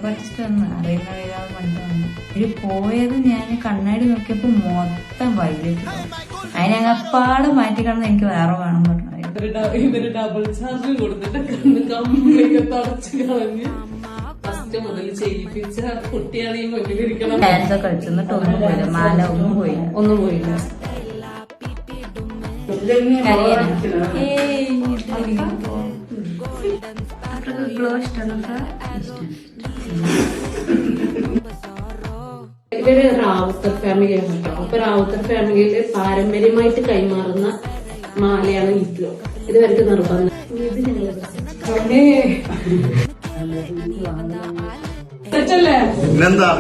കുറച്ചിട്ടൊന്ന് അറിയുന്ന വരാതെ പണ്ടാണ് ഇത് പോയത്. ഞാൻ കണ്ണാടി നോക്കിയപ്പോ മൊത്തം വൈകിട്ട് അതിനകപ്പാട് മാറ്റി കാണുന്ന എനിക്ക് വേറെ വേണം പറഞ്ഞു. ഇവര് ഡബിൾ ചാർജ് കൊടുത്തിട്ട് കണ്ണ് കംപ്ലീറ്റ് തുടച്ച് കളഞ്ഞ് ഫസ്റ്റ് മുതൽ ചെയ്യിപ്പിച്ച കുട്ടിയാണ് ഈ മുന്നിലിരിക്കണം. ഡാൻസ് കളിച്ചു എന്നിട്ട് ഒന്നും പോയില്ല, മാല ഒന്നും പോയില്ല. ഗ്ലോ ഇഷ്ടമാണ്. ഇവര് റാവുത്തർ ഫാമിലിയാണ് കേട്ടോ. അപ്പൊ റാവുത്തർ ഫാമിലിയില് പാരമ്പര്യമായിട്ട് കൈമാറുന്ന മാലയാണ് ഇത്. ഇത് വരക്ക് നിർബന്ധം. ഇത് പിന്നെന്താ